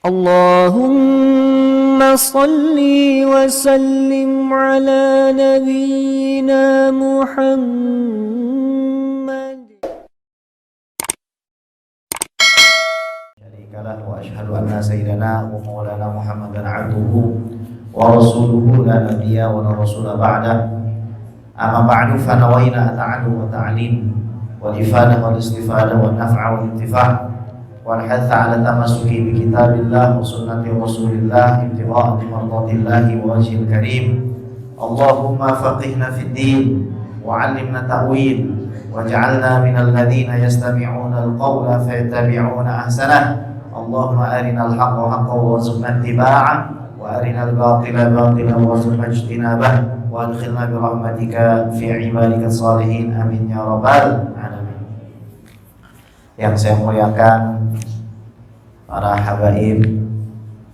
اللهم صل وسلم على نبينا محمد. شريك له وأشهد أن سيدنا ومولانا محمدا عبده ورسوله لا نبي ولا رسول بعده. أما بعد فنوينا التعلم والتعليم والإفادة والاستفادة والنفع والانتفاع والحث على التمسك بكتاب الله وسنة رسول الله ابتغاء مرضات الله ووجهه الكريم. اللهم فقهنا في الدين وعلمنا التأويل واجعلنا من الذين يستمعون القول فيتبعون أحسنه. اللهم أرنا الحق حقا وارزقنا اتباعه وأرنا الباطل باطلا وارزقنا اجتنابه وادخلنا برحمتك في عبادك الصالحين آمين يا رب العالمين. Yang saya muliakan para habaib,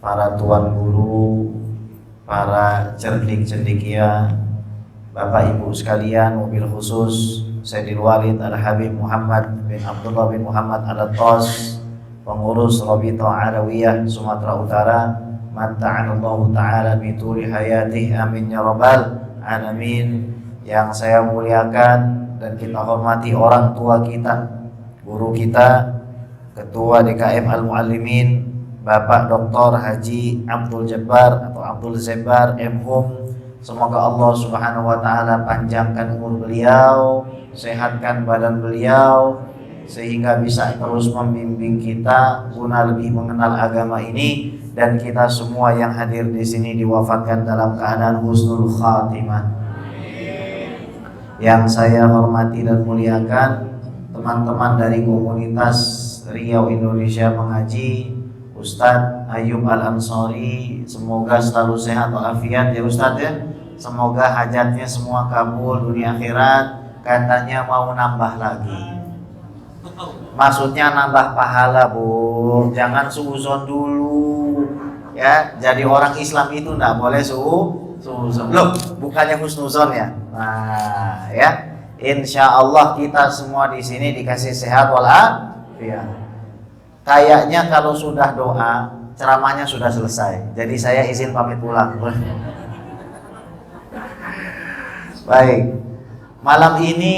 para tuan guru, para cerdik-cerdikia, Bapak Ibu sekalian, mobil khusus Sayyidil Walid Al-Habib Muhammad bin Abdullah bin Muhammad Al-Attas, pengurus Rabita Alawiyah Sumatera Utara, matta'anallahu ta'ala bituli hayatih amin ya rabbal alamin. Yang saya muliakan dan kita hormati orang tua kita, guru kita, Ketua DKM Al-Muallimin, Bapak Dr. Haji Abdul Jabbar atau Abdul Zebar M.Hum. Semoga Allah Subhanahu wa taala panjangkan umur beliau, sehatkan badan beliau sehingga bisa terus membimbing kita guna lebih mengenal agama ini, dan kita semua yang hadir di sini diwafatkan dalam keadaan husnul khatimah. Yang saya hormati dan muliakan teman-teman dari komunitas Riau Indonesia Mengaji, Ustadz Ayub Al-Ansari, semoga selalu sehat walafiat ya Ustadz ya. Semoga hajatnya semua kabul dunia akhirat. Katanya mau nambah lagi. Maksudnya nambah pahala, Bu. Jangan suuzon dulu. Ya, jadi orang Islam itu enggak boleh suuzon. Loh, bukannya husnuzon ya? Nah, ya. Insya Allah kita semua di sini dikasih sehat walafiat. Kayaknya kalau sudah doa, ceramahnya sudah selesai. Jadi saya izin pamit pulang. Baik, malam ini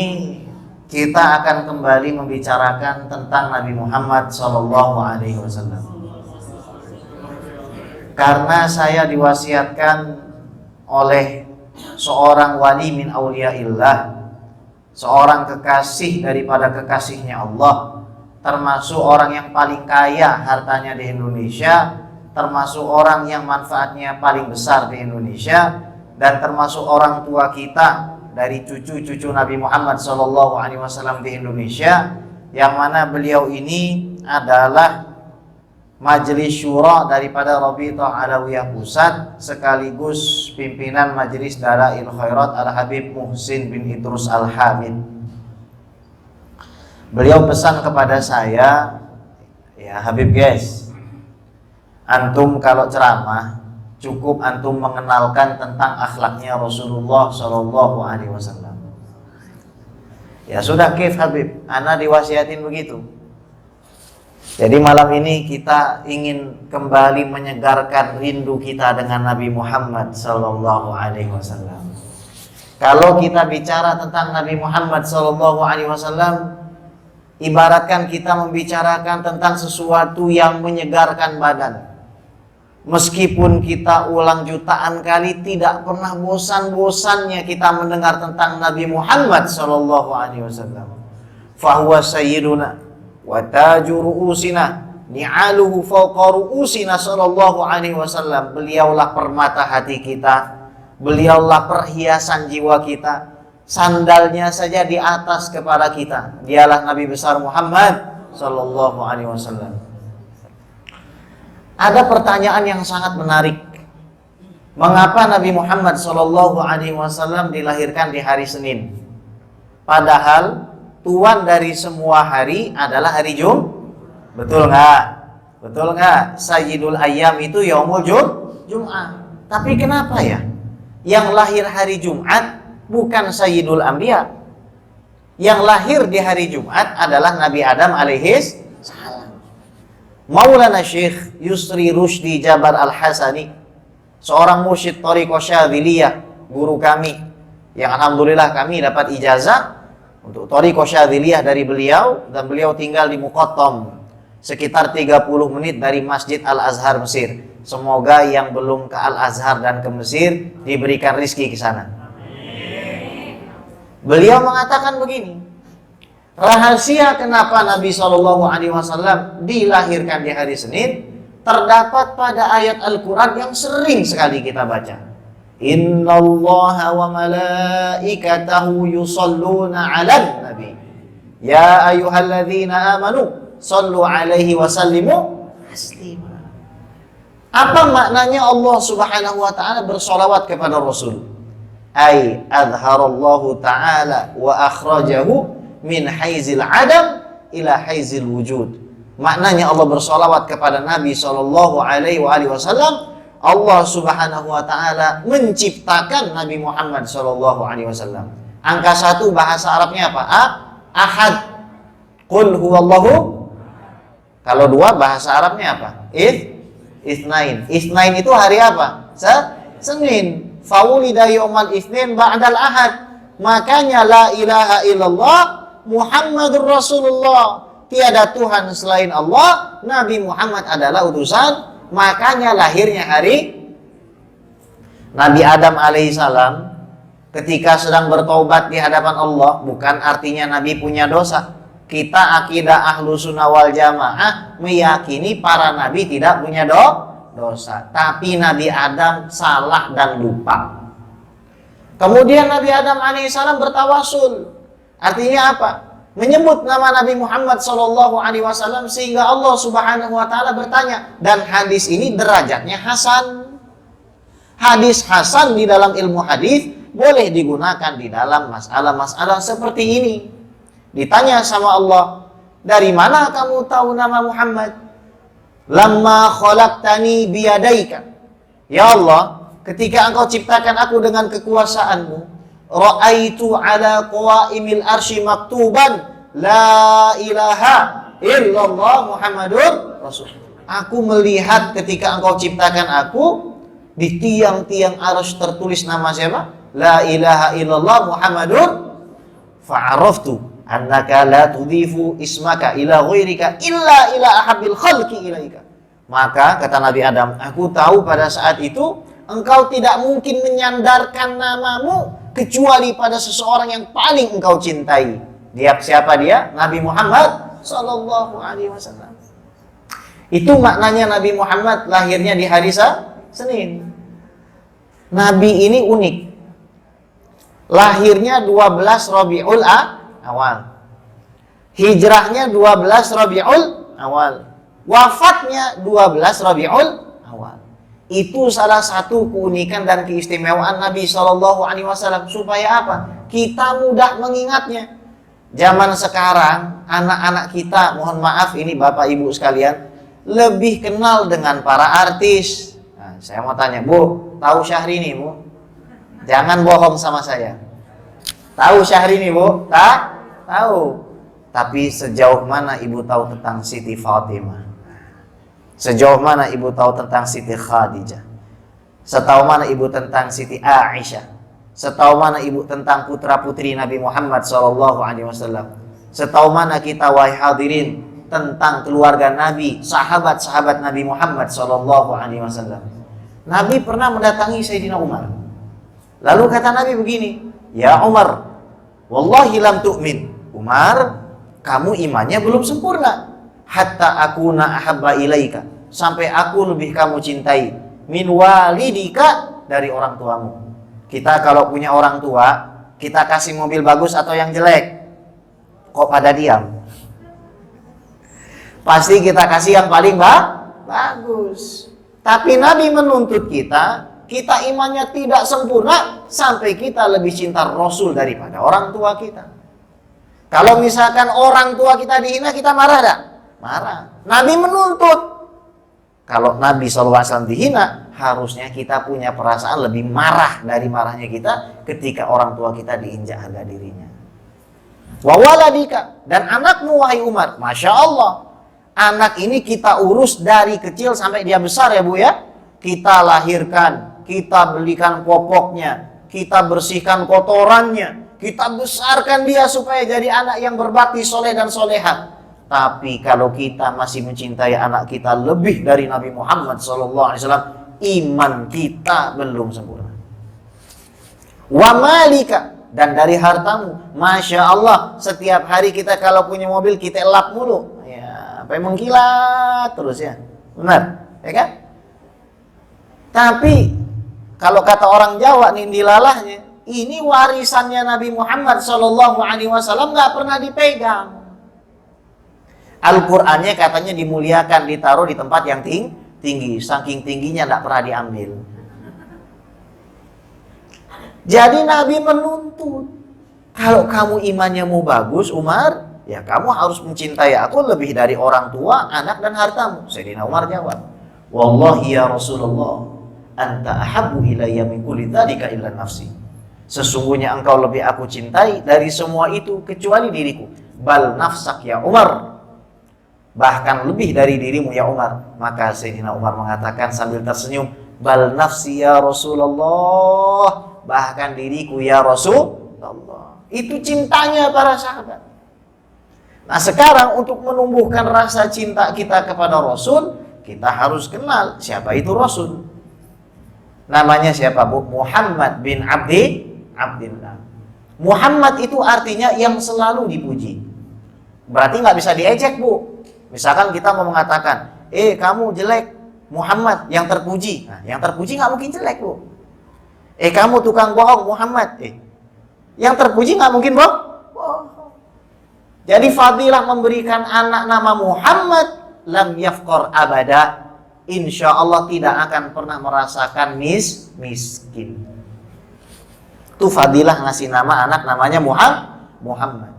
kita akan kembali membicarakan tentang Nabi Muhammad SAW. Karena saya diwasiatkan oleh seorang wali min auliyaillah, seorang kekasih daripada kekasihnya Allah, termasuk orang yang paling kaya hartanya di Indonesia, termasuk orang yang manfaatnya paling besar di Indonesia, dan termasuk orang tua kita dari cucu-cucu Nabi Muhammad SAW di Indonesia, yang mana beliau ini adalah Majelis Syura daripada Rabita Alawiyah Pusat, sekaligus pimpinan Majelis Dalail Khairat Al-Habib Muhsin bin Idrus Al-Hamid. Beliau pesan kepada saya, ya Habib guys, antum kalau ceramah cukup antum mengenalkan tentang akhlaknya Rasulullah SAW. Ya sudah kif Habib, ana diwasiatin begitu. Jadi malam ini kita ingin kembali menyegarkan rindu kita dengan Nabi Muhammad SAW. Kalau kita bicara tentang Nabi Muhammad SAW, ibaratkan kita membicarakan tentang sesuatu yang menyegarkan badan. Meskipun kita ulang jutaan kali, tidak pernah bosan-bosannya kita mendengar tentang Nabi Muhammad SAW. Fahuwa sayyiduna wa taju ru'usina ni'aluhu fawqa ru'usina SAW. Beliaulah permata hati kita, beliaulah perhiasan jiwa kita, sandalnya saja di atas kepala kita. Dialah Nabi besar Muhammad SAW. Ada pertanyaan yang sangat menarik. Mengapa Nabi Muhammad SAW dilahirkan di hari Senin? Padahal tuan dari semua hari adalah hari Betul nggak? Betul nggak? Sayyidul Ayyam itu Yaumul Jum'ah. Tapi kenapa ya? Yang lahir hari Jumat bukan Sayyidul Anbiya. Yang lahir di hari Jumat adalah Nabi Adam alaihis salam. Maulana Syekh Yusri Rushdi Jabar Al-Hasani, seorang mursyid Thariqah Syadziliyah, guru kami, yang alhamdulillah kami dapat ijazah untuk Thariqah Syadziliyah dari beliau, dan beliau tinggal di Muqattam, sekitar 30 menit dari Masjid Al-Azhar Mesir. Semoga yang belum ke Al-Azhar dan ke Mesir diberikan rizki ke sana. Beliau mengatakan begini, rahasia kenapa Nabi SAW dilahirkan di hari Senin terdapat pada ayat Al-Quran yang sering sekali kita baca. Innallaha wa malaikatahu yusalluna 'alan nabi. Ya ayyuhalladzina amanu sallu 'alaihi wa sallimu taslima. Apa maknanya Allah Subhanahu wa taala bersolawat kepada Rasul? Ai adharallahu ta'ala wa akhrajahu min haizil adam ila haizil wujud. Maknanya Allah bersolawat kepada Nabi sallallahu alaihi wasallam, Allah Subhanahu wa taala menciptakan Nabi Muhammad sallallahu alaihi wasallam. Angka 1 bahasa Arabnya apa? Ahad. Qul huwallahu. Kalau 2 bahasa Arabnya apa? Itsnain. Itsnain itu hari apa? Senin. Faulida yaumal itsnin ba'dal ahad. Makanya la ilaha illallah Muhammadur Rasulullah. Tiada Tuhan selain Allah, Nabi Muhammad adalah utusan. Makanya lahirnya hari Nabi Adam alaihissalam ketika sedang bertaubat di hadapan Allah, bukan artinya Nabi punya dosa. Kita akidah ahlu sunnah wal jamaah meyakini para Nabi tidak punya dosa. Tapi Nabi Adam salah dan lupa. Kemudian Nabi Adam alaihissalam bertawasul. Artinya apa? Menyebut nama Nabi Muhammad SAW sehingga Allah Subhanahu wa taala bertanya, dan hadis ini derajatnya hasan. Hadis hasan di dalam ilmu hadis boleh digunakan di dalam masalah-masalah seperti ini. Ditanya sama Allah, dari mana kamu tahu nama Muhammad? Lamma khalaqtani biyadaika. Ya Allah, ketika engkau ciptakan aku dengan kekuasaanmu, ra'aitu ala qawaimil arsy maktuban la ilaha illallah Muhammadur Rasul. Aku melihat ketika engkau ciptakan aku, di tiang-tiang arsy tertulis nama siapa? La ilaha illallah Muhammadur. Fa'araftu annaka la tudhifu ismaka ila ghairika illa ila ahabbil khalqi ilaika. Maka kata Nabi Adam, aku tahu pada saat itu engkau tidak mungkin menyandarkan namamu kecuali pada seseorang yang paling engkau cintai. Dia siapa dia? Nabi Muhammad sallallahu alaihi wasallam. Itu maknanya Nabi Muhammad lahirnya di hari Senin. Nabi ini unik. Lahirnya 12 Rabiul Awal. Hijrahnya 12 Rabiul Awal. Wafatnya 12 Rabiul Awal. Itu salah satu keunikan dan keistimewaan Nabi SAW. Supaya apa? Kita mudah mengingatnya. Zaman sekarang, anak-anak kita, mohon maaf ini Bapak Ibu sekalian, lebih kenal dengan para artis. Nah, saya mau tanya, Bu, tahu Syahrini, Bu? Jangan bohong sama saya. Tahu Syahrini, Bu? Tak? Tahu. Tapi sejauh mana Ibu tahu tentang Siti Fatimah? Sejauh mana Ibu tahu tentang Siti Khadijah? Setahu mana Ibu tentang Siti Aisyah? Setahu mana Ibu tentang putra-putri Nabi Muhammad SAW? Setahu mana kita, wahai hadirin, tentang keluarga Nabi, sahabat-sahabat Nabi Muhammad SAW? Nabi pernah mendatangi Sayyidina Umar. Lalu kata Nabi begini, ya Umar, wallahi lam tu'min. Umar, kamu imannya belum sempurna. Hatta akuna ahabba ilaika, sampai aku lebih kamu cintai min walidika, dari orang tuamu. Kita kalau punya orang tua, kita kasih mobil bagus atau yang jelek, kok pada diam? Pasti kita kasih yang paling bagus. Tapi Nabi menuntut kita imannya tidak sempurna sampai kita lebih cinta Rasul daripada orang tua kita. Kalau misalkan orang tua kita dihina, kita marah tak? Marah. Nabi menuntut. Kalau Nabi SAW dihina, harusnya kita punya perasaan lebih marah dari marahnya kita ketika orang tua kita diinjak harga dirinya. Wa waladika, dan anakmu wahai Umar. Masya Allah, Anak ini kita urus dari kecil sampai dia besar ya Bu ya. Kita lahirkan, kita belikan popoknya, kita bersihkan kotorannya, kita besarkan dia supaya jadi anak yang berbakti, soleh dan soleha. Tapi kalau kita masih mencintai anak kita lebih dari Nabi Muhammad SAW, iman kita belum sempurna. Wa malika, dan dari hartamu. Masya Allah, setiap hari kita kalau punya mobil kita lap mulu ya, sampai mengkilat terus ya. Benar, ya kan? Tapi kalau kata orang Jawa nih dilalahnya, ini warisannya Nabi Muhammad SAW nggak pernah dipegang. Al-Qur'annya katanya dimuliakan, ditaruh di tempat yang tinggi, saking tingginya nggak pernah diambil. Jadi Nabi menuntut, kalau kamu imannya mau bagus Umar, ya kamu harus mencintai aku lebih dari orang tua, anak dan hartamu. Sayyidina Umar jawab, wallahi ya Rasulullah, anta ahabbu ilayya min kulli dzalika illa nafsi. Sesungguhnya engkau lebih aku cintai dari semua itu kecuali diriku. Bal nafsak ya Umar, bahkan lebih dari dirimu ya Umar. Maka Sayyidina Umar mengatakan sambil tersenyum, bal nafsi ya Rasulullah, bahkan diriku ya Rasulullah. Itu cintanya para sahabat. Nah sekarang untuk menumbuhkan rasa cinta kita kepada Rasul, kita harus kenal siapa itu Rasul. Namanya siapa Bu? Muhammad bin Abdillah. Muhammad itu artinya yang selalu dipuji. Berarti nggak bisa diejek Bu. Misalkan kita mau mengatakan, kamu jelek, Muhammad yang terpuji. Nah, yang terpuji nggak mungkin jelek Bu. Kamu tukang bohong, Muhammad. Yang terpuji nggak mungkin bohong. Jadi fadilah memberikan anak nama Muhammad, lam yafqar abada, insya Allah tidak akan pernah merasakan miskin. Itu fadilah ngasih nama anak namanya Muhammad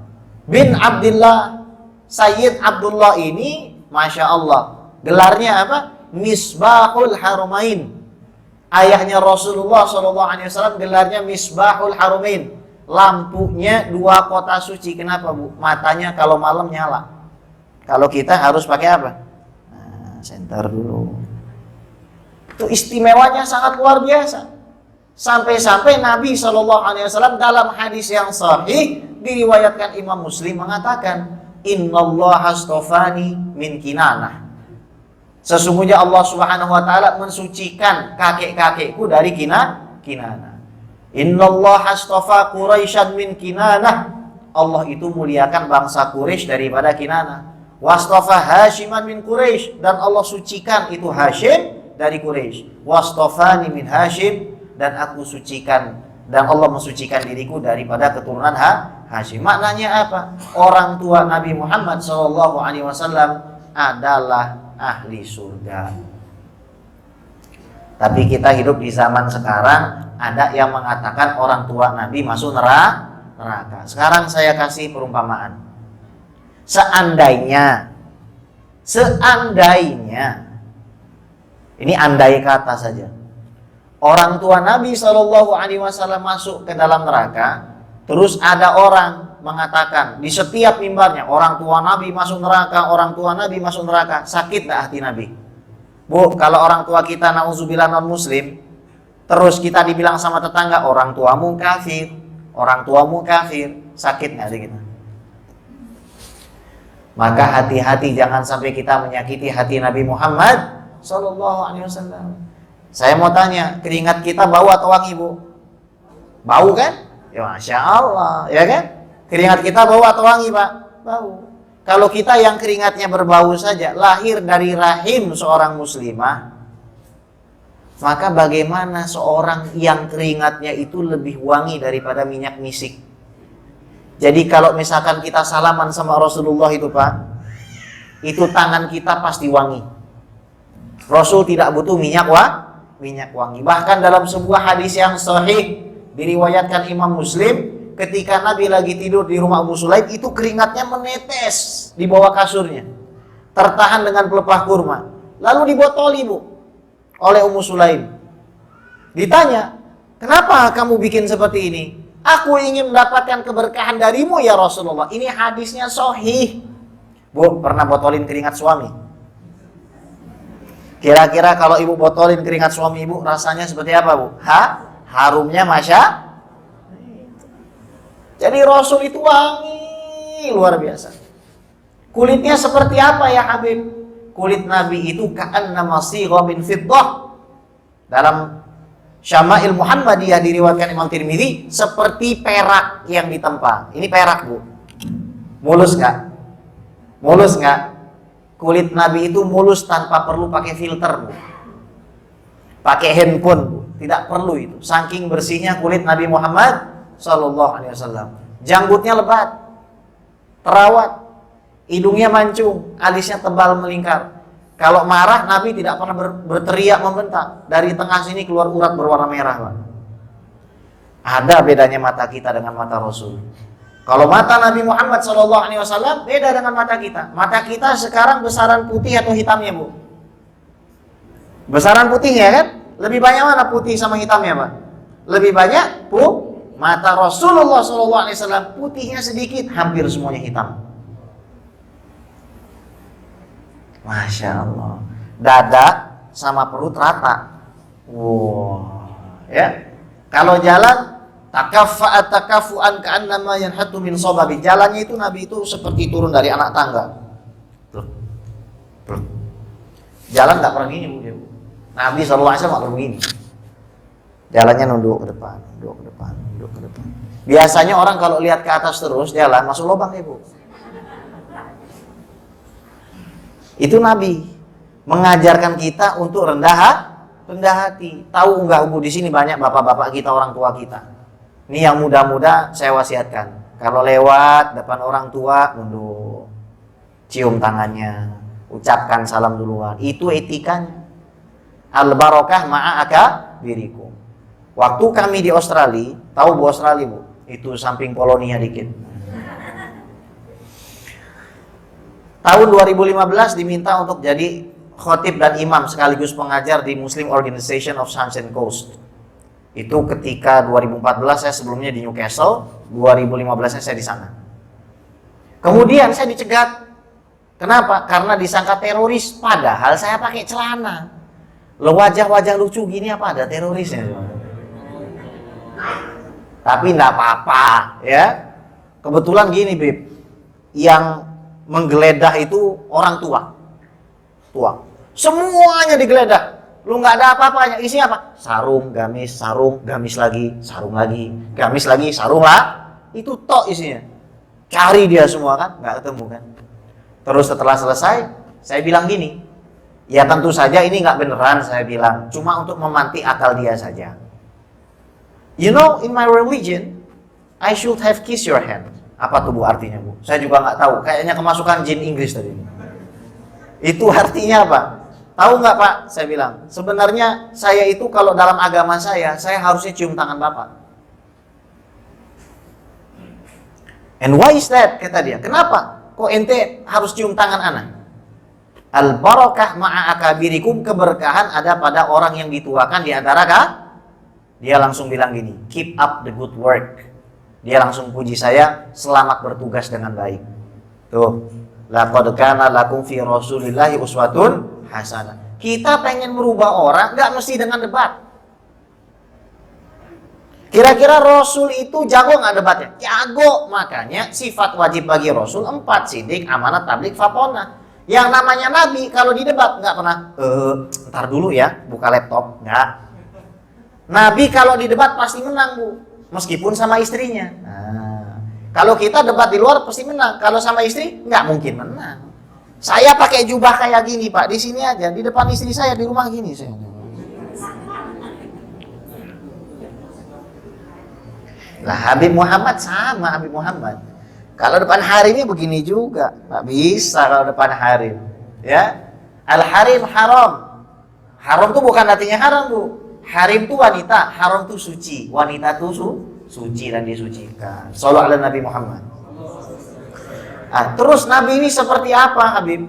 bin Abdullah. Sayyid Abdullah ini, Masya Allah, gelarnya apa? Misbahul Harumain. Ayahnya Rasulullah SAW gelarnya Misbahul Harumain. Lampunya dua kota suci. Kenapa Bu? Matanya kalau malam nyala. Kalau kita harus pakai apa? Nah, senter dulu. Itu istimewanya sangat luar biasa. Sampai-sampai Nabi SAW dalam hadis yang sahih diriwayatkan Imam Muslim mengatakan, Innallaha astafani min Kinanah. Sesungguhnya Allah Subhanahu wa taala mensucikan kakek-kakekku dari Kinanah. Innallaha astafa Quraisyan min Kinanah. Allah itu muliakan bangsa Quraisy daripada Kinanah. Wastafa Hashiman min Quraisy, dan Allah sucikan itu Hashim dari Quraisy. Wastafani min Hashim, dan aku sucikan, dan Allah mensucikan diriku daripada keturunan Hashim. Maknanya apa? Orang tua Nabi Muhammad SAW adalah ahli surga. Tapi kita hidup di zaman sekarang, ada yang mengatakan orang tua Nabi masuk neraka. Sekarang saya kasih perumpamaan. Seandainya, ini andai kata saja, orang tua Nabi SAW masuk ke dalam neraka, terus ada orang mengatakan di setiap mimbarnya, orang tua Nabi masuk neraka, orang tua Nabi masuk neraka. Sakit tak hati Nabi? Bu, kalau orang tua kita na'udzubillah non muslim, terus kita dibilang sama tetangga, orang tuamu kafir, orang tuamu kafir, sakit nggak hati kita? Maka hati-hati jangan sampai kita menyakiti hati Nabi Muhammad SAW. Saya mau tanya, keringat kita bau atau wangi Bu? Bau kan? Ya Masya Allah, ya kan? Keringat kita bau atau wangi Pak? Bau. Kalau kita yang keringatnya berbau saja, lahir dari rahim seorang muslimah, maka bagaimana seorang yang keringatnya itu lebih wangi daripada minyak misik? Jadi kalau misalkan kita salaman sama Rasulullah itu Pak, itu tangan kita pasti wangi. Rasul tidak butuh minyak wangi. Bahkan dalam sebuah hadis yang sahih diriwayatkan Imam Muslim, ketika Nabi lagi tidur di rumah Ummu Sulaim, itu keringatnya menetes di bawah kasurnya, tertahan dengan pelepah kurma, lalu dibotoli Bu oleh Ummu Sulaim. Ditanya, kenapa kamu bikin seperti ini? Aku ingin mendapatkan keberkahan darimu ya Rasulullah. Ini hadisnya sahih. Bu, pernah botolin keringat suami? Kira-kira kalau ibu botolin keringat suami ibu, rasanya seperti apa, Bu? Harumnya Masya. Jadi Rasul itu wangi luar biasa. Kulitnya seperti apa ya Habib? Kulit Nabi itu ka'annama sigha min fiddah. Dalam Syama'il Muhammadiyah diriwayatkan Imam Tirmidzi, seperti perak yang ditempa. Ini perak, Bu. Mulus nggak? Mulus nggak? Kulit Nabi itu mulus tanpa perlu pakai filter, Bu. Pakai handphone, Bu. Tidak perlu itu. Saking bersihnya kulit Nabi Muhammad Sallallahu Alaihi Wasallam. Janggutnya lebat, terawat, hidungnya mancung, alisnya tebal melingkar. Kalau marah, Nabi tidak pernah berteriak membentak. Dari tengah sini keluar urat berwarna merah, Pak. Ada bedanya mata kita dengan mata Rasul. Kalau mata Nabi Muhammad SAW beda dengan mata kita. Mata kita sekarang besaran putih atau hitamnya, Bu? Besaran putihnya kan? Lebih banyak mana putih sama hitamnya, Pak? Lebih banyak mata Rasulullah SAW putihnya sedikit, hampir semuanya hitam. Masya Allah. Dada sama perut rata. Wow. Ya. Kalau jalan takafa'at takafu'an ka'annama yanhatu min sobabi. Jalannya itu Nabi itu seperti turun dari anak tangga. Jalan nggak pernah gini, Bu. Nabi SAW nggak pernah begini. Jalannya nunduk ke depan, nunduk ke depan, nunduk ke depan. Biasanya orang kalau lihat ke atas terus jalan masuk lubang, Ibu. Itu Nabi mengajarkan kita untuk rendah hati. Tahu enggak, Bu, di sini banyak bapak-bapak kita, orang tua kita. Ini yang muda-muda saya wasiatkan. Kalau lewat depan orang tua, nunduk. Cium tangannya, ucapkan salam duluan. Itu etikanya. Al-barokah ma'aka birikum. Waktu kami di Australia, tahu Bu Australia, Bu? Itu samping Polonia dikit. Tahun 2015 diminta untuk jadi khotib dan imam sekaligus pengajar di Muslim Organization of Sunshine Coast. Itu ketika 2014 saya sebelumnya di Newcastle, 2015 saya di sana. Kemudian saya dicegat. Kenapa? Karena disangka teroris, padahal saya pakai celana. Lo wajah-wajah lucu gini apa ada terorisnya? Tapi enggak apa-apa, ya. Kebetulan gini, Bib. Yang menggeledah itu orang tua. Semuanya digeledah. Lu nggak ada apa-apanya. Isinya apa? Sarung, gamis lagi, sarung lagi, gamis lagi, sarung lah. Itu tok isinya. Cari dia semua kan, nggak ketemu kan. Terus setelah selesai, saya bilang gini, ya tentu saja ini nggak beneran, saya bilang, cuma untuk memantik akal dia saja. You know, in my religion, I should have kissed your hand. Apa tuh, Bu, artinya, Bu? Saya juga nggak tahu. Kayaknya kemasukan jin Inggris tadi. Itu artinya apa? Tahu nggak, Pak? Saya bilang, sebenarnya saya itu kalau dalam agama saya harusnya cium tangan Bapak. And why is that? Kata dia. Kenapa? Kok ente harus cium tangan anak? Al-barakah ma'a akabirikum, keberkahan ada pada orang yang dituakan di antara kah? Dia langsung bilang gini, keep up the good work. Dia langsung puji saya, selamat bertugas dengan baik. Tuh, laqad kana lakum fi Rasulillahi uswatun hasanah. Kita pengen merubah orang, nggak mesti dengan debat. Kira-kira Rasul itu jago nggak debatnya? Jago, makanya sifat wajib bagi Rasul 4, sidik, amanat, tabligh, fatonah. Yang namanya Nabi kalau di debat nggak pernah, ntar dulu ya, buka laptop, nggak. Nabi kalau di debat pasti menang, Bu. Meskipun sama istrinya. Nah, kalau kita debat di luar pasti menang. Kalau sama istri nggak mungkin menang. Saya pakai jubah kayak gini, Pak. Di sini aja, di depan istri saya di rumah gini saya. Lah Habib Muhammad sama Habib Muhammad. Kalau depan harimnya begini juga, nggak bisa kalau depan harim. Ya, al-harim haram. Haram tuh bukan artinya haram, Bu. Harim tuh wanita, haram tuh suci. Wanita tuh suci dan disucikan. Shallallahu ala Nabi Muhammad. Terus Nabi ini seperti apa, Habib?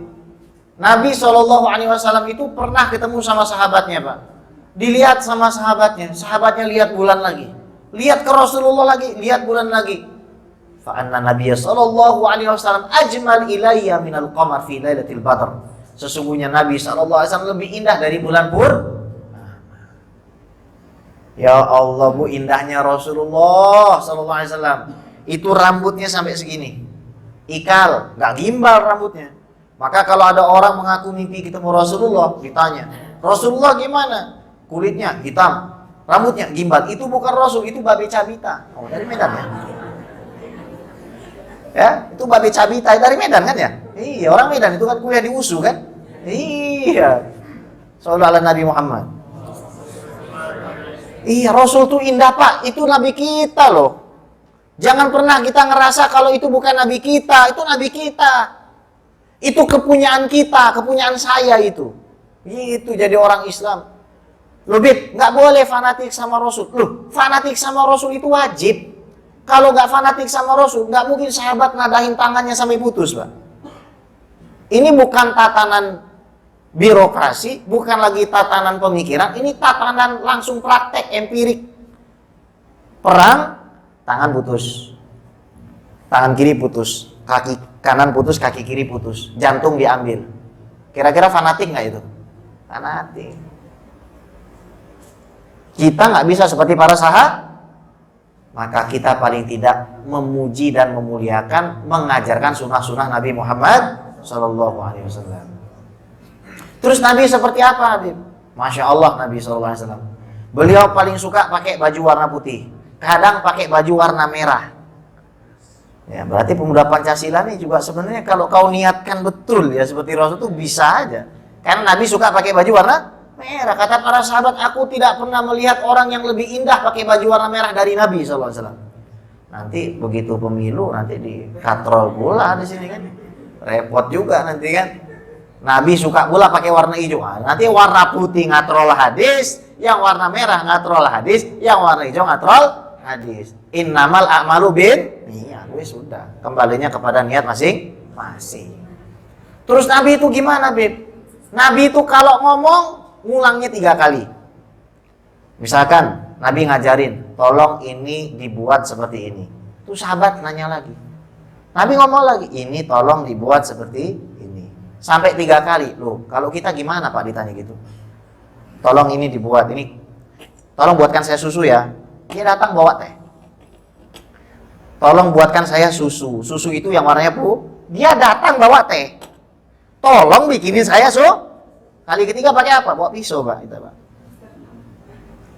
Nabi SAW itu pernah ketemu sama sahabatnya, Pak. Dilihat sama sahabatnya lihat bulan lagi. Lihat ke Rasulullah lagi, lihat bulan lagi. fa anna nabiyya sallallahu alaihi wasallam ajmal ilayya minal qamar fi lailatul badr. Sesungguhnya Nabi sallallahu alaihi wasallam lebih indah dari bulan Ya Allah, Bu, indahnya Rasulullah sallallahu alaihi wasallam. Itu rambutnya sampai segini. Ikal, enggak gimbal rambutnya. Maka kalau ada orang mengaku mimpi ketemu Rasulullah, ditanya, "Rasulullah gimana?" Kulitnya hitam, rambutnya gimbal. Itu bukan Rasul, itu Babe Cabita. Oh, dari Medan ya? Ya, itu Babe Cabita dari Medan kan ya? Iya, orang Medan itu kan kuliah di USU kan? Iya. Sallallahu alaihi Nabi Muhammad. Iya, Rasul tuh indah, Pak. Itu Nabi kita loh. Jangan pernah kita ngerasa kalau itu bukan Nabi kita. Itu Nabi kita. Itu kepunyaan kita, kepunyaan saya itu. Itu jadi orang Islam. Loh, Bib, nggak boleh fanatik sama Rasul. Loh, fanatik sama Rasul itu wajib. Kalau nggak fanatik sama Rasul, nggak mungkin sahabat nadahin tangannya sampai putus, Pak. Ini bukan tatanan birokrasi, bukan lagi tatanan pemikiran, ini tatanan langsung praktek, empirik. Perang, tangan putus. Tangan kiri putus, kaki kanan putus, kaki kiri putus, jantung diambil. Kira-kira fanatik nggak itu? Fanatik. Kita nggak bisa seperti para sahabat, maka kita paling tidak memuji dan memuliakan, mengajarkan sunnah-sunnah Nabi Muhammad Sallallahu Alaihi Wasallam. Terus Nabi seperti apa, Habib? Masya Allah, Nabi Sallallahu Alaihi Wasallam. Beliau paling suka pakai baju warna putih, kadang pakai baju warna merah. Ya, berarti pemuda Pancasila nih juga sebenarnya kalau kau niatkan betul ya seperti Rasul itu bisa aja. Karena Nabi suka pakai baju warna merah. Kata para sahabat, aku tidak pernah melihat orang yang lebih indah pakai baju warna merah dari Nabi Sallallahu Alaihi Wasallam. Nanti begitu pemilu nanti dikatrol pula di sini kan, repot juga nanti kan. Nabi suka pula pakai warna hijau. Nanti warna putih ngatrol hadis, yang warna merah ngatrol hadis, yang warna hijau ngatrol hadis. Innamal a'malu bin niat. Sudah, kembalinya kepada niat masing-masing. Terus Nabi itu gimana, Bib? Nabi itu kalau ngomong ngulangnya 3 kali. Misalkan Nabi ngajarin, tolong ini dibuat seperti ini. Terus sahabat nanya lagi. Nabi ngomong lagi, ini tolong dibuat seperti ini. Sampai 3 kali. Loh, kalau kita gimana, Pak, ditanya gitu? Tolong ini dibuat, ini. Tolong buatkan saya susu ya. Dia datang bawa teh. Tolong buatkan saya susu. Susu itu yang warnanya dia datang bawa teh. Tolong bikinin saya Kali ketiga pakai apa? Bawa pisau, Pak. Itu, Pak.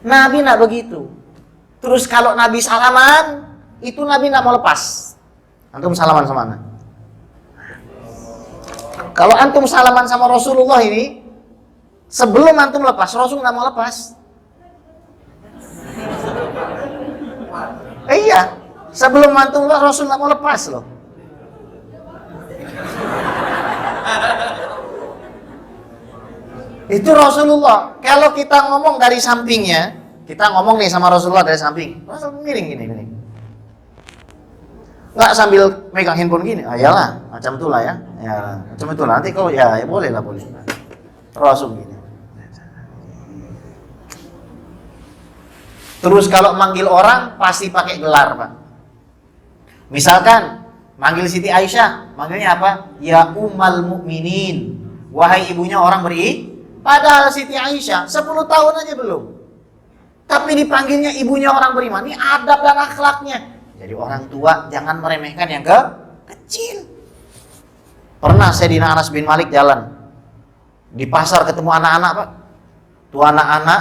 Nabi nak begitu. Terus kalau Nabi salaman, itu Nabi nak mau lepas. Antum salaman sama mana? Kalau antum salaman sama Rasulullah ini, sebelum antum lepas, Rasul nggak mau lepas. Iya. Sebelum antum Rasul nggak mau lepas loh. Itu Rasulullah. Kalau kita ngomong dari sampingnya, kita ngomong nih sama Rasulullah dari samping, Rasul miring gini. Nggak sambil megang handphone gini. Iyalah, macam itulah ya. Ya, macam itulah. Nanti kalau ya boleh lah, boleh. Rasul gini. Terus kalau manggil orang pasti pakai gelar, Pak. Misalkan manggil Siti Aisyah, manggilnya apa? Ya Ummal Mukminin, wahai ibunya orang beriman. Padahal Siti Aisyah 10 tahun aja belum, tapi dipanggilnya ibunya orang beriman. Ini adab dan akhlaknya. Jadi orang tua jangan meremehkan yang kecil. Pernah Sayyidina Anas bin Malik jalan di pasar, ketemu anak-anak, Pak. Tuh anak-anak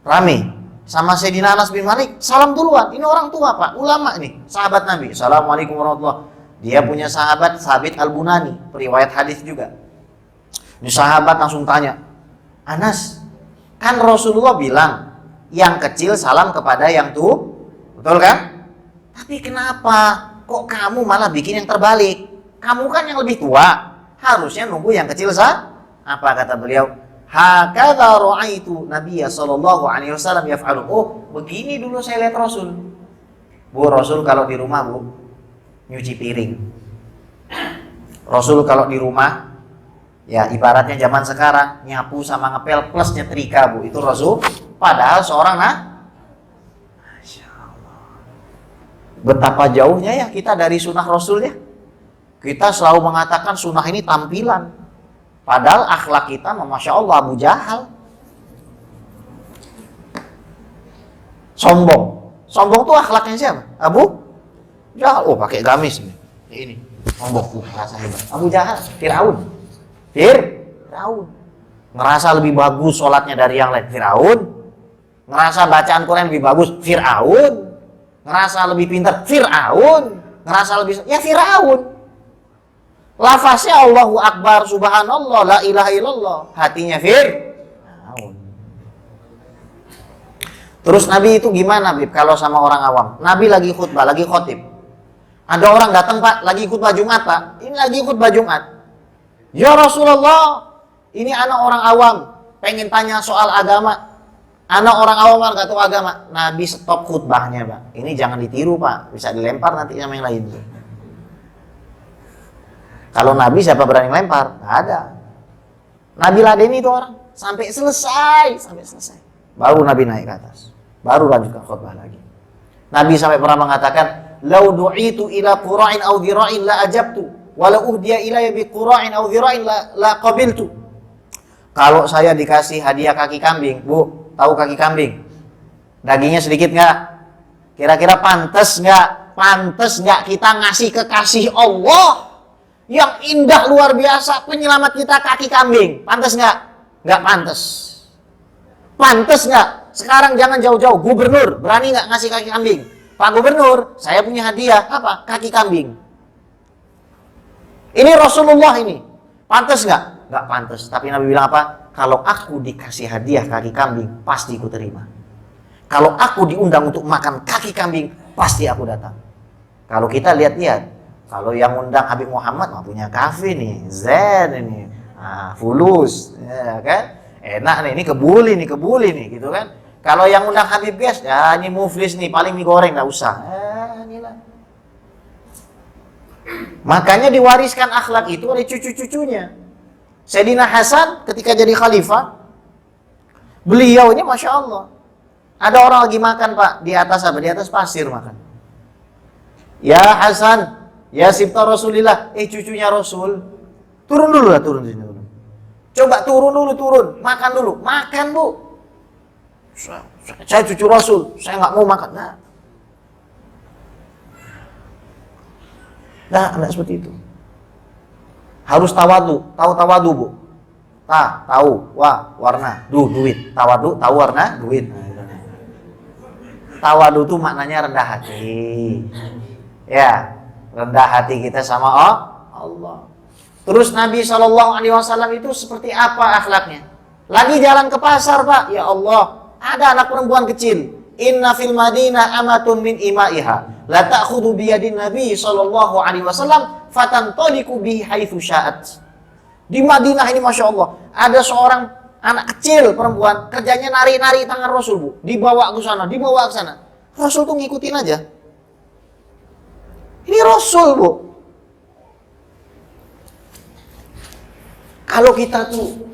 rame sama Sayyidina Anas bin Malik, salam duluan. Ini orang tua, Pak, ulama ini, sahabat Nabi. Assalamualaikum warahmatullahi wabarakatuh. Dia punya sahabat Sabit Al-Bunani, periwayat hadis juga. Ini sahabat langsung tanya, Anas, kan Rasulullah bilang yang kecil salam kepada yang tua, betul kan? Tapi kenapa kok kamu malah bikin yang terbalik? Kamu kan yang lebih tua, harusnya nunggu yang kecil Apa kata beliau? Hakadha ra'aitu Nabiya sallallahu alaihi wasallam yaf'alu. Oh, begini dulu saya lihat Rasul. Bu, Rasul kalau di rumah, Bu, nyuci piring. Rasul kalau di rumah, ya ibaratnya zaman sekarang, nyapu sama ngepel plus nyetrika, Bu. Itu Rasul. Padahal seorang Masya Allah. Betapa jauhnya ya kita dari sunnah Rasulnya. Kita selalu mengatakan sunnah ini tampilan. Padahal akhlak kita, Masya Allah, Abu Jahal. Sombong. Sombong tuh akhlaknya siapa? Abu Jahal. Oh, pakai gamis nih. Ini. Sombong. Rasa hebat. Abu Jahal. Fir'aun. Ngerasa lebih bagus sholatnya dari yang lain. Fir'aun. Ngerasa bacaan Quran lebih bagus. Fir'aun. Ngerasa lebih pintar. Fir'aun. Ngerasa lebih... Ya Fir'aun. Lafaznya Allahu Akbar, Subhanallah, La ilaha illallah. Hatinya Fir'aun. Terus Nabi itu gimana, Bib? Kalau sama orang awam, Nabi lagi khutbah, lagi khotib. Ada orang datang, Pak, lagi khutbah Jumat, Pak. Ini lagi khutbah Jumat. Ya Rasulullah, ini anak orang awam, pengen tanya soal agama. Anak orang awam nggak tahu agama. Nabi stop khutbahnya, Pak. Ini jangan ditiru, Pak. Bisa dilempar nanti sama yang lain. Kalau Nabi siapa berani lempar? Nggak ada. Nabi ladeni itu orang sampai selesai. Baru Nabi naik ke atas. Baru lanjutkan khutbah lagi. Nabi sampai pernah mengatakan, "Lau du'itu ila qura'in aw dhira'in la ajabtu, wa la uhdiya ilayya bi qura'in aw dhira'in la qabiltu." Kalau saya dikasih hadiah kaki kambing, Bu, tahu kaki kambing? Dagingnya sedikit nggak? Kira-kira pantas nggak? Pantas nggak kita ngasih kekasih Allah yang indah luar biasa, penyelamat kita kaki kambing? Pantas nggak? Nggak pantas. Pantas nggak? Sekarang jangan jauh-jauh, gubernur berani nggak ngasih kaki kambing? Pak Gubernur, saya punya hadiah, apa? Kaki kambing. Ini Rasulullah ini, pantas nggak? Nggak pantas. Tapi Nabi bilang apa? Kalau aku dikasih hadiah kaki kambing, pasti aku terima. Kalau aku diundang untuk makan kaki kambing, pasti aku datang. Kalau kita lihat-lihat, kalau yang undang Habib Muhammad mah punya kafe nih, Zen ini, Fulus, ya kan? Enak nih, ini kebuli nih, gitu kan? Kalau yang undang Habib Gas, ya ini muflis nih, paling mie goreng, nggak usah. Inilah. Makanya diwariskan akhlak itu oleh cucu-cucunya. Sayyidina Hasan ketika jadi khalifah, beliau ini Masya Allah. Ada orang lagi makan, Pak, di atas apa? Di atas pasir makan. Ya Hasan, ya Sibta Rasulillah, cucunya Rasul, turun dulu lah, turun sini dulu. Coba turun dulu, makan dulu, makan Bu. Saya cucu Rasul, saya nggak mau makan. Nah, anak seperti itu. Harus tawadu, tahu tawadu Bu? Tahu, warna, duit. Tawadu, tahu warna, duit. Tawadu itu maknanya rendah hati. Ya, rendah hati kita sama Allah. Terus Nabi SAW itu seperti apa akhlaknya? Lagi jalan ke pasar, Pak. Ya Allah, ada anak perempuan kecil. Inna fil Madinah amatun min imaiha la ta'khudhu bi yadin Nabi SAW fatantaliqu bi haitsu sya'at. Di Madinah ini Masya Allah, ada seorang anak kecil perempuan, kerjanya nari-nari tangan Rasul, Bu. Dibawa ke sana, dibawa ke sana. Rasul tuh ngikutin aja. Ini Rasul, Bu. Kalau kita tuh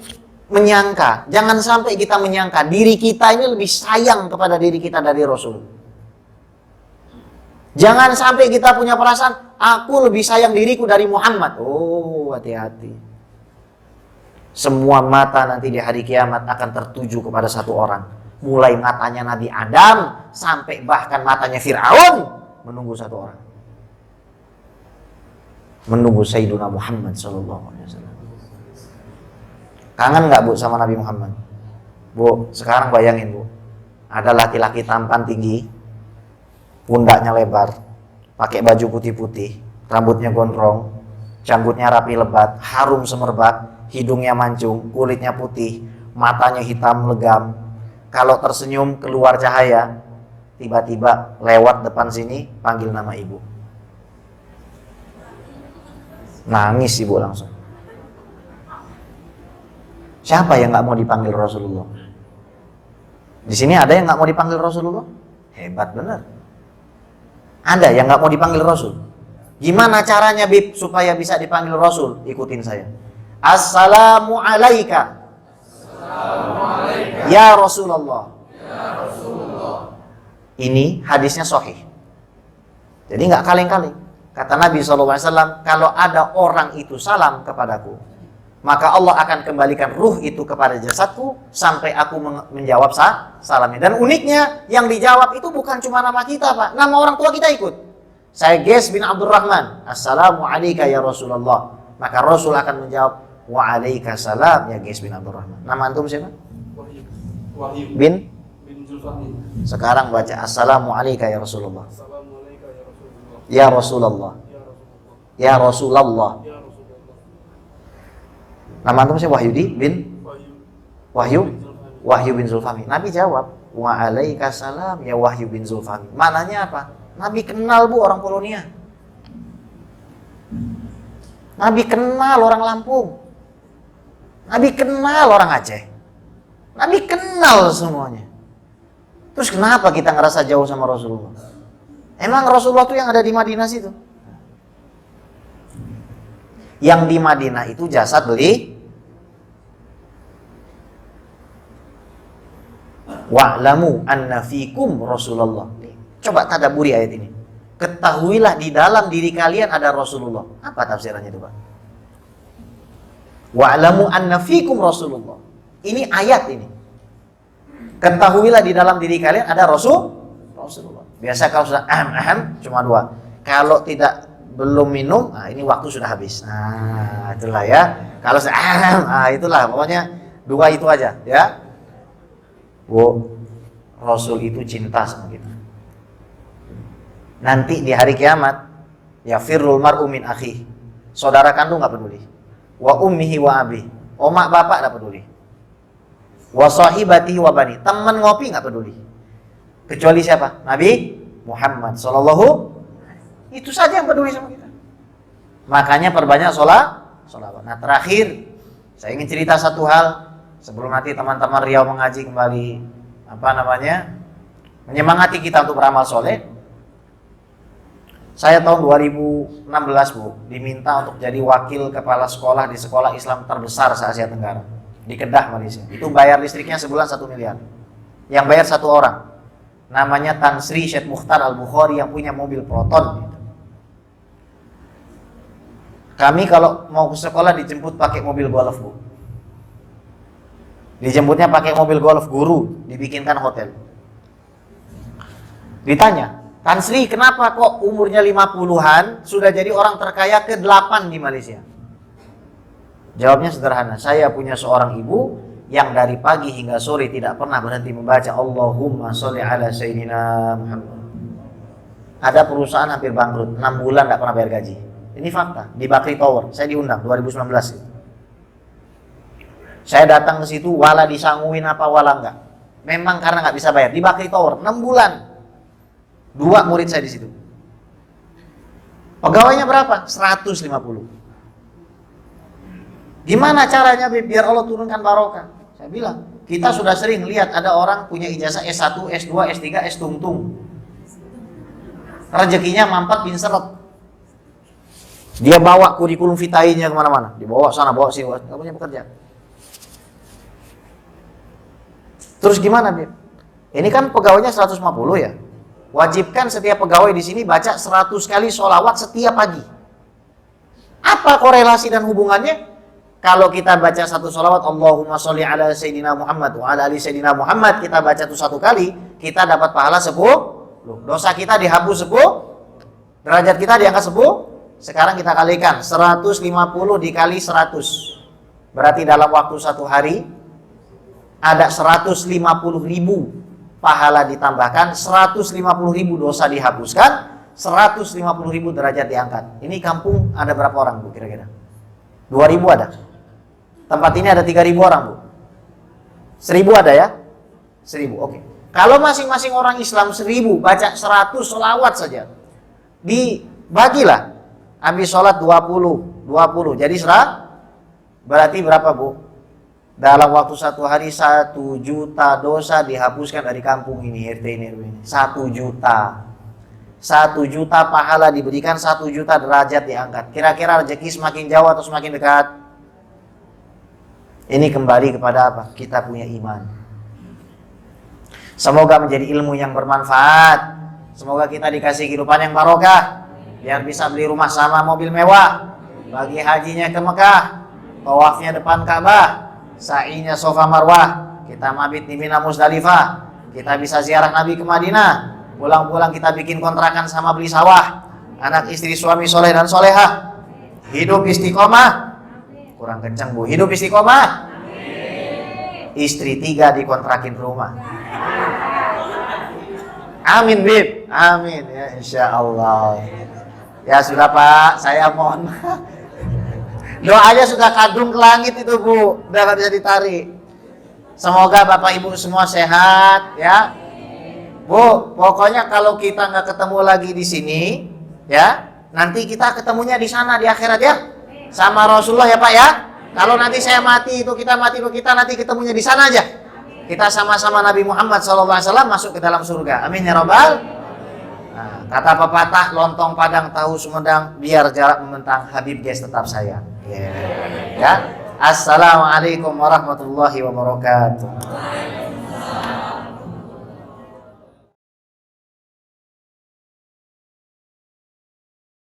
menyangka, jangan sampai kita menyangka diri kita ini lebih sayang kepada diri kita dari Rasul. Jangan sampai kita punya perasaan, aku lebih sayang diriku dari Muhammad. Oh, hati-hati. Semua mata nanti di hari kiamat akan tertuju kepada satu orang. Mulai matanya Nabi Adam, sampai bahkan matanya Fir'aun, menunggu satu orang. Menunggu Sayyiduna Muhammad SAW. Kangen nggak Bu sama Nabi Muhammad? Bu, sekarang bayangin Bu, ada laki-laki tampan tinggi, pundaknya lebar, pakai baju putih-putih, rambutnya gondrong, janggutnya rapi lebat, harum semerbak, hidungnya mancung, kulitnya putih, matanya hitam legam. Kalau tersenyum keluar cahaya, tiba-tiba lewat depan sini panggil nama ibu. Nangis ibu langsung. Siapa yang nggak mau dipanggil Rasulullah? Di sini ada yang nggak mau dipanggil Rasulullah? Hebat bener. Ada yang nggak mau dipanggil Rasul? Gimana caranya Bib supaya bisa dipanggil Rasul? Ikutin saya. Assalamu alaika. Ya Rasulullah. Ini hadisnya sahih. Jadi nggak kaleng-kaleng. Kata Nabi SAW, kalau ada orang itu salam kepadaku, maka Allah akan kembalikan ruh itu kepada jasadku sampai aku menjawab salamnya. Dan uniknya, yang dijawab itu bukan cuma nama kita, Pak. Nama orang tua kita ikut. Saya Ges bin Abdurrahman, Assalamu alayka ya Rasulullah. Maka Rasul akan menjawab, wa alaika salam ya Ges bin Abdurrahman. Nama antum siapa? Wahyu Bin Zulfahmi. Sekarang baca Assalamu alayka ya Rasulullah. Assalamu alayka ya Rasulullah. Ya Rasulullah. Ya Rasulullah. Ya Rasulullah. Ya Rasulullah. Nama antum siapa? Wahyudi bin Wahyu bin Zulfahmi. Wahyu bin Zulfahmi. Nabi jawab, wa alaika salam ya Wahyu bin Zulfahmi. Maknanya apa? Nabi kenal Bu orang Polonia. Nabi kenal orang Lampung. Nabi kenal orang Aceh. Nabi kenal semuanya. Terus kenapa kita ngerasa jauh sama Rasulullah? Emang Rasulullah tuh yang ada di Madinah situ? Yang di Madinah itu jasad beli. Wa'lamu anna fikum Rasulullah. Coba tadabburi ayat ini. Ketahuilah di dalam diri kalian ada Rasulullah. Apa tafsirannya itu, Pak? Wa'lamu anna fikum Rasulullah. Ini ayat ini. Ketahuilah di dalam diri kalian ada Rasulullah. Biasa kalau sudah cuma dua. Kalau tidak belum minum, ini waktu sudah habis. Nah, itulah ya. Kalau sudah itulah pokoknya dua itu aja, ya. Bu, Rasul itu cinta sama kita. Nanti di hari kiamat, ya firrul mar'u min akhi. Saudara kandung nggak peduli. Wa ummihi wa abi. Omak bapak nggak peduli. Wa sahibatihi wa bani. Teman ngopi nggak peduli. Kecuali siapa? Nabi Muhammad sallallahu. Itu saja yang peduli sama kita. Makanya perbanyak sholawat. Nah terakhir, saya ingin cerita satu hal sebelum nanti teman-teman Riau mengaji kembali menyemangati kita untuk beramal soleh. Saya tahun 2016 Bu, diminta untuk jadi wakil kepala sekolah di sekolah Islam terbesar se-Asia Tenggara di Kedah, Malaysia. Itu bayar listriknya sebulan 1 miliar. Yang bayar satu orang. Namanya Tan Sri Syed Mukhtar Al-Bukhari yang punya mobil Proton. Kami kalau mau ke sekolah dijemput pakai mobil golf Bu. Dijemputnya pakai mobil golf guru, dibikinkan hotel. Ditanya, Tan Sri, kenapa kok umurnya 50-an sudah jadi orang terkaya ke-8 di Malaysia? Jawabnya sederhana, saya punya seorang ibu yang dari pagi hingga sore tidak pernah berhenti membaca Allahumma sholli ala sayyidina Muhammad. Ada perusahaan hampir bangkrut, 6 bulan tidak pernah bayar gaji. Ini fakta, di Bakri Tower, saya diundang 2019. Saya datang ke situ, wala disanguin apa wala enggak. Memang karena nggak bisa bayar, di Bakri Tower, 6 bulan. 2 murid saya di situ. Pegawainya berapa? 150. Gimana caranya biar Allah turunkan barokah? Saya bilang, kita sudah sering lihat ada orang punya ijazah S1, S2, S3, S tungtung. Rezekinya mampet bin seret. Dia bawa kurikulum vitae-nya kemana-mana. Dibawa sana, bawa sini, nggak punya pekerja. Terus gimana, Bib? Ini kan pegawainya 150 ya. Wajibkan setiap pegawai di sini baca 100 kali sholawat setiap pagi. Apa korelasi dan hubungannya? Kalau kita baca satu sholawat, Allahumma sholli ala sayyidina Muhammad wa ala ali sayyidina Muhammad, kita baca itu 1 kali, kita dapat pahala 10. Dosa kita dihapus 10. Derajat kita diangkat 10. Sekarang kita kalikan 150 dikali 100. Berarti dalam waktu 1 hari ada 150.000 pahala ditambahkan, 150.000 dosa dihapuskan, 150.000 derajat diangkat. Ini kampung ada berapa orang Bu kira-kira? 2.000 ada. Tempat ini ada 3.000 orang Bu. 1.000 ada ya? 1.000, oke. Kalau masing-masing orang Islam 1.000 baca 100 sholawat saja, dibagilah. Habis sholat 20, jadi berarti berapa Bu? Dalam waktu 1 hari 1 juta dosa dihapuskan dari kampung ini, RT ini, RW ini. 1 juta. 1 juta pahala diberikan, 1 juta derajat diangkat. Kira-kira rezeki semakin jauh atau semakin dekat? Ini kembali kepada apa? Kita punya iman. Semoga menjadi ilmu yang bermanfaat, Semoga kita dikasih kehidupan yang barokah, biar bisa beli rumah sama mobil mewah, bagi hajinya ke Mekah, tawafnya depan Ka'bah, sa'inya Safa Marwah, kita mabit di Mina Musdalifah, kita bisa ziarah Nabi ke Madinah, pulang-pulang kita bikin kontrakan sama beli sawah, anak istri suami soleh dan solehah, hidup istiqomah, kurang kencang Bu, hidup istiqomah, istri 3 dikontrakin rumah. Amin Bib, amin ya insya Allah. Ya sudah Pak, saya mohon maaf. Doanya sudah kadung ke langit itu Bu, udah gak bisa ditarik. Semoga Bapak Ibu semua sehat ya. Bu, pokoknya kalau kita nggak ketemu lagi di sini, ya nanti kita ketemunya di sana di akhirat ya, sama Rasulullah ya Pak ya. Kalau nanti saya mati itu kita mati itu kita nanti ketemunya di sana aja. Kita sama-sama Nabi Muhammad SAW masuk ke dalam surga. Amin ya Rabbal. Nah, kata pepatah, lontong Padang tahu Sumedang, biar jarak membentang, Habib guys tetap sayang. Ya. Assalamualaikum warahmatullahi wabarakatuh.